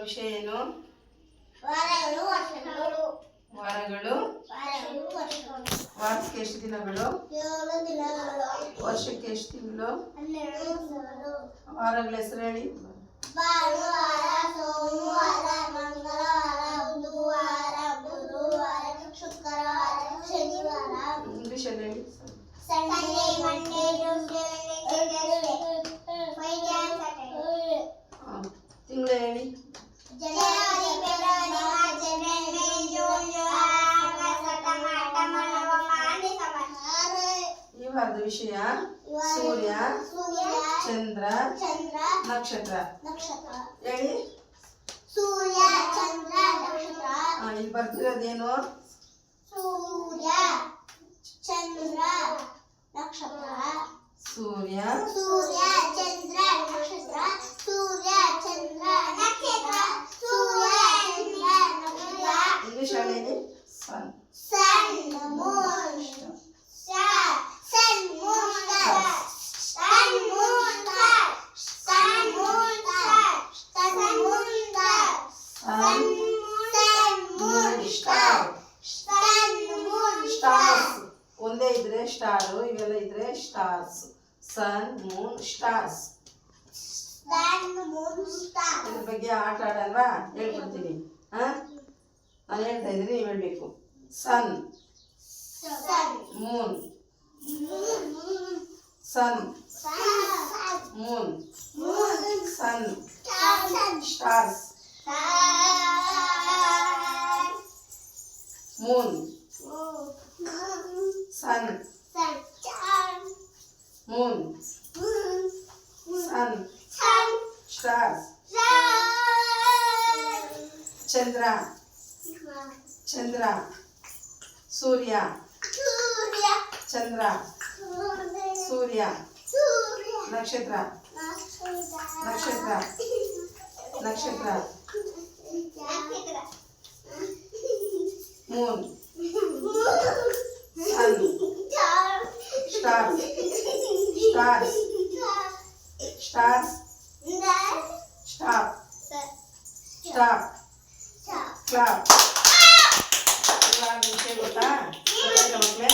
ವಿಷಯ ಏನು? ವಾರಗಳು ವಾರಕ್ಕೆ ಎಷ್ಟು ದಿನಗಳು? ವರ್ಷಕ್ಕೆ ಎಷ್ಟು ತಿಂಗಳು? ವಾರಗಳ ಹೆಸರು ಹೇಳಿ. ಭಾನುವಾರ, ಸೋಮವಾರ, ಮಂಗಳವಾರ, ಬುಧವಾರ, ಗುರುವಾರ, ಶುಕ್ರವಾರ, ಶನಿವಾರ. ಇಂಗ್ಲಿಷಲ್ಲಿ ಹೇಳಿ. ಸಂಡೇ, ಮಂಡೇ, ಟ್ಯೂಸ್ಡೇ, ತಿಂಗಳು ಹೇಳಿ. January, February, March, April, May, June, July, August, September, October, November, December. ಈ ವಾರದ ವಿಷಯ ಸೂರ್ಯ, ಚಂದ್ರ, ನಕ್ಷತ್ರ ಹೇಳಿ. ಸೂರ್ಯ, ಚಂದ್ರ, ನಕ್ಷತ್ರ. ಇಲ್ಲಿ ಬರ್ತಿರೋದೇನು? ಸೂರ್ಯ, ಚಂದ್ರ, ನಕ್ಷತ್ರ. ಸೂರ್ಯ, ಚಂದ್ರ, ನಕ್ಷತ್ರ. ಸೂರ್ಯ, ಚಂದ್ರ, ನಕ್ಷತ್ರ. ಸೂರ್ಯ, ಚಂದ್ರ, ನಕ್ಷತ್ರ. ಇಂಗ್ಲಿಷ್ ಹೇಳಿ. ಸನ್, ಸನ್, ಮೂನ್, ಸ್ಟಾರ್. ಸನ್, ಮೂನ್, ಸ್ಟಾರ್. ಸನ್, ಮೂನ್, ಸ್ಟಾರ್. ಸನ್, ಮೂನ್, ಸ್ಟಾರ್. ಸನ್, ಮೂನ್, ಸ್ಟಾರ್. ಸನ್, ಮೂನ್, ಸ್ಟಾರ್. ಸನ್, ಮೂನ್, ಸ್ಟಾರ್ಸ್ ಒಂದೇ ಇದ್ರೆ ಸ್ಟಾರು, ಇವೆಲ್ಲ ಇದ್ರೆ ಸ್ಟಾರ್ಸ್. ಸನ್, ಮೂನ್, ಸ್ಟಾರ್ಸ್. ಸನ್, ಮೂನ್, ಸ್ಟಾರ್. ಇದ್ರ ಬಗ್ಗೆ ಆಟ ಆಡಲ್ವಾ? ಹೇಳ್ಕೊಡ್ತೀನಿ. ನಾನು ಹೇಳ್ತಾ ಇದ್ದೀನಿ, ನೀವು ಹೇಳ್ಬೇಕು. Sun, moon, sun, moon, sun, stars. Moon, sun, moon, sun, stars. ಚಂದ್ರ, ಚಂದ್ರ, ಸೂರ್ಯ, ಚಂದ್ರ, ಸೂರ್ಯ, ನಕ್ಷತ್ರ, ನಕ್ಷತ್ರ, ನಕ್ಷತ್ರ. Moon, sun, stars, stars, stars. Stop, stop, clap. ಇವಾಗ ವಿಷಯ ಗೊತ್ತಾ ಮಕ್ಕಳೇ?